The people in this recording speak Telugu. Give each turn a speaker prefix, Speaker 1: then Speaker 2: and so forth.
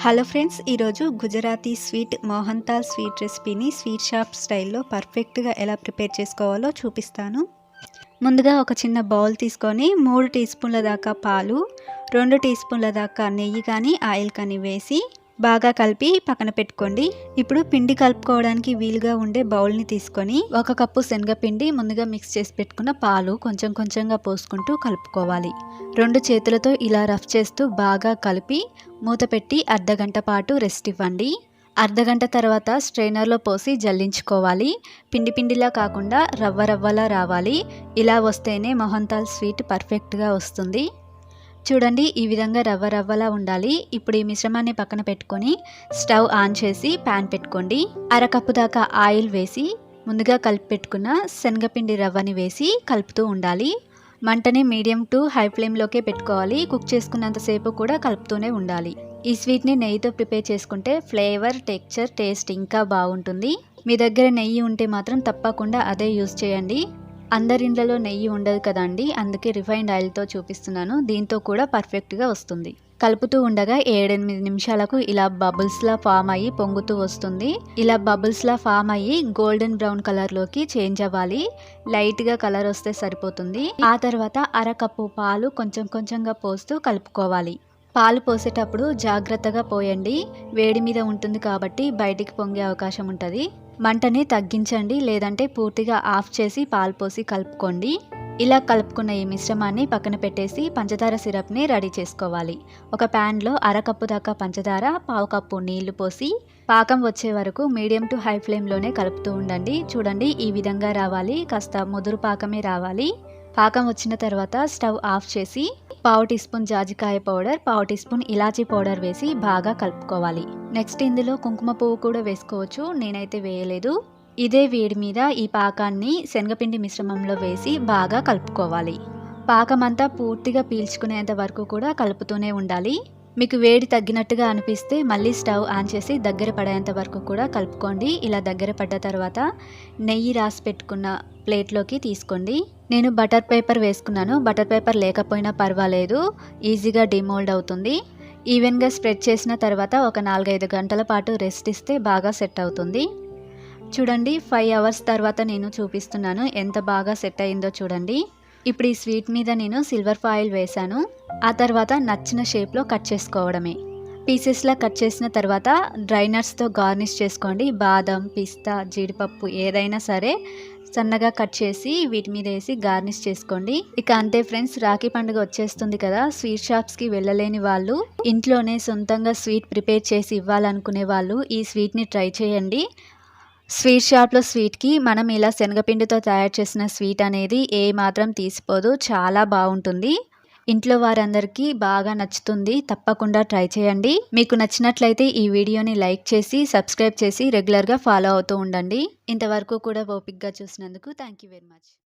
Speaker 1: హలో ఫ్రెండ్స్, ఈరోజు గుజరాతీ స్వీట్ మోహన్తాల్ స్వీట్ రెసిపీని స్వీట్ షాప్ స్టైల్లో పర్ఫెక్ట్గా ఎలా ప్రిపేర్ చేసుకోవాలో చూపిస్తాను. ముందుగా ఒక చిన్న బౌల్ తీసుకొని 3 టీ స్పూన్ల దాకా పాలు, 2 టీ స్పూన్ల దాకా నెయ్యి కానీ ఆయిల్ కానీ వేసి బాగా కలిపి పక్కన పెట్టుకోండి. ఇప్పుడు పిండి కలుపుకోవడానికి వీలుగా ఉండే బౌల్ని తీసుకొని 1 కప్పు శనగపిండి, ముందుగా మిక్స్ చేసి పెట్టుకున్న పాలు కొంచెం కొంచెంగా పోసుకుంటూ కలుపుకోవాలి. 2 చేతులతో ఇలా రఫ్ చేస్తూ బాగా కలిపి మూత పెట్టి అర్ధగంట పాటు రెస్ట్ ఇవ్వండి. అర్ధగంట తర్వాత స్ట్రైనర్లో పోసి జల్లించుకోవాలి. పిండి పిండిలా కాకుండా రవ్వ రవ్వలా రావాలి. ఇలా వస్తేనే మోహన్తాల్ స్వీట్ పర్ఫెక్ట్గా వస్తుంది. చూడండి, ఈ విధంగా రవ్వ రవ్వలా ఉండాలి. ఇప్పుడు ఈ మిశ్రమాన్ని పక్కన పెట్టుకొని స్టవ్ ఆన్ చేసి ప్యాన్ పెట్టుకోండి. 1/2 కప్పు దాకా ఆయిల్ వేసి ముందుగా కలిపి పెట్టుకున్న శనగపిండి రవ్వని వేసి కలుపుతూ ఉండాలి. మంటని మీడియం టు హై ఫ్లేమ్లోకే పెట్టుకోవాలి. కుక్ చేసుకున్నంతసేపు కూడా కలుపుతూనే ఉండాలి. ఈ స్వీట్ని నెయ్యితో ప్రిపేర్ చేసుకుంటే ఫ్లేవర్, టెక్స్చర్, టేస్ట్ ఇంకా బాగుంటుంది. మీ దగ్గర నెయ్యి ఉంటే మాత్రం తప్పకుండా అదే యూజ్ చేయండి. అందరి ఇండ్లలో నెయ్యి ఉండదు కదండి, అందుకే రిఫైన్డ్ ఆయిల్తో చూపిస్తున్నాను. దీంతో కూడా పర్ఫెక్ట్గా వస్తుంది. కలుపుతూ ఉండగా 7-8 నిమిషాలకు ఇలా బబుల్స్లా ఫామ్ అయ్యి పొంగుతూ వస్తుంది. ఇలా బబుల్స్లా ఫామ్ అయ్యి గోల్డెన్ బ్రౌన్ కలర్లోకి చేంజ్ అవ్వాలి. లైట్గా కలర్ వస్తే సరిపోతుంది. ఆ తర్వాత 1/2 కప్పు పాలు కొంచెం కొంచెంగా పోస్తూ కలుపుకోవాలి. పాలు పోసేటప్పుడు జాగ్రత్తగా పోయండి. వేడి మీద ఉంటుంది కాబట్టి బయటికి పొంగే అవకాశం ఉంటుంది. మంటని తగ్గించండి, లేదంటే పూర్తిగా ఆఫ్ చేసి పాలు పోసి కలుపుకోండి. ఇలా కలుపుకున్న ఈ మిశ్రమాన్ని పక్కన పెట్టేసి పంచదార సిరప్ని రెడీ చేసుకోవాలి. ఒక ప్యాన్లో 1/2 కప్పు దాకా పంచదార, 1/2 కప్పు నీళ్లు పోసి పాకం వచ్చే వరకు మీడియం టు హై ఫ్లేమ్లోనే కలుపుతూ ఉండండి. చూడండి, ఈ విధంగా రావాలి. కాస్త ముదురు పాకమే రావాలి. పాకం వచ్చిన తర్వాత స్టవ్ ఆఫ్ చేసి 1/2 టీ స్పూన్ జాజికాయ పౌడర్, 1/2 టీ స్పూన్ ఇలాచీ పౌడర్ వేసి బాగా కలుపుకోవాలి. నెక్స్ట్ ఇందులో కుంకుమ పువ్వు కూడా వేసుకోవచ్చు, నేనైతే వేయలేదు. ఇదే వేడి మీద ఈ పాకాన్ని శనగపిండి మిశ్రమంలో వేసి బాగా కలుపుకోవాలి. పాకం అంతా పూర్తిగా పీల్చుకునేంత వరకు కూడా కలుపుతూనే ఉండాలి. మీకు వేడి తగ్గినట్టుగా అనిపిస్తే మళ్ళీ స్టవ్ ఆన్ చేసి దగ్గర పడేంత వరకు కూడా కలుపుకోండి. ఇలా దగ్గర పడ్డ తర్వాత నెయ్యి రాసి పెట్టుకున్న ప్లేట్లోకి తీసుకోండి. నేను బటర్ పేపర్ వేసుకున్నాను. బటర్ పేపర్ లేకపోయినా పర్వాలేదు, ఈజీగా డిమోల్డ్ అవుతుంది. ఈవెన్గా స్ప్రెడ్ చేసిన తర్వాత ఒక 4-5 గంటల పాటు రెస్ట్ ఇస్తే బాగా సెట్ అవుతుంది. చూడండి, 5 అవర్స్ తర్వాత నేను చూపిస్తున్నాను ఎంత బాగా సెట్ అయిందో చూడండి. ఇప్పుడు ఈ స్వీట్ మీద నేను సిల్వర్ ఫాయిల్ వేశాను. ఆ తర్వాత నచ్చిన షేప్లో కట్ చేసుకోవడమే. పీసెస్లా కట్ చేసిన తర్వాత డ్రై నట్స్తో గార్నిష్ చేసుకోండి. బాదం, పిస్తా, జీడిపప్పు ఏదైనా సరే సన్నగా కట్ చేసి వీటి మీద వేసి గార్నిష్ చేసుకోండి. ఇక అంతే ఫ్రెండ్స్, రాఖీ పండుగ వచ్చేస్తుంది కదా. స్వీట్ షాప్స్కి వెళ్ళలేని వాళ్ళు, ఇంట్లోనే సొంతంగా స్వీట్ ప్రిపేర్ చేసి ఇవ్వాలనుకునే వాళ్ళు ఈ స్వీట్ని ట్రై చేయండి. స్వీట్ షాప్లో స్వీట్కి మనం ఇలా శనగపిండితో తయారు చేసిన స్వీట్ అనేది ఏ మాత్రం తీసిపోదు, చాలా బాగుంటుంది. ఇంట్లో వారందరికీ బాగా నచ్చుతుంది. తప్పకుండా ట్రై చేయండి. మీకు నచ్చినట్లయితే ఈ వీడియోని లైక్ చేసి సబ్స్క్రైబ్ చేసి రెగ్యులర్గా ఫాలో అవుతూ ఉండండి. ఇంతవరకు కూడా ఓపికగా చూసినందుకు థ్యాంక్ యూ వెరీ మచ్.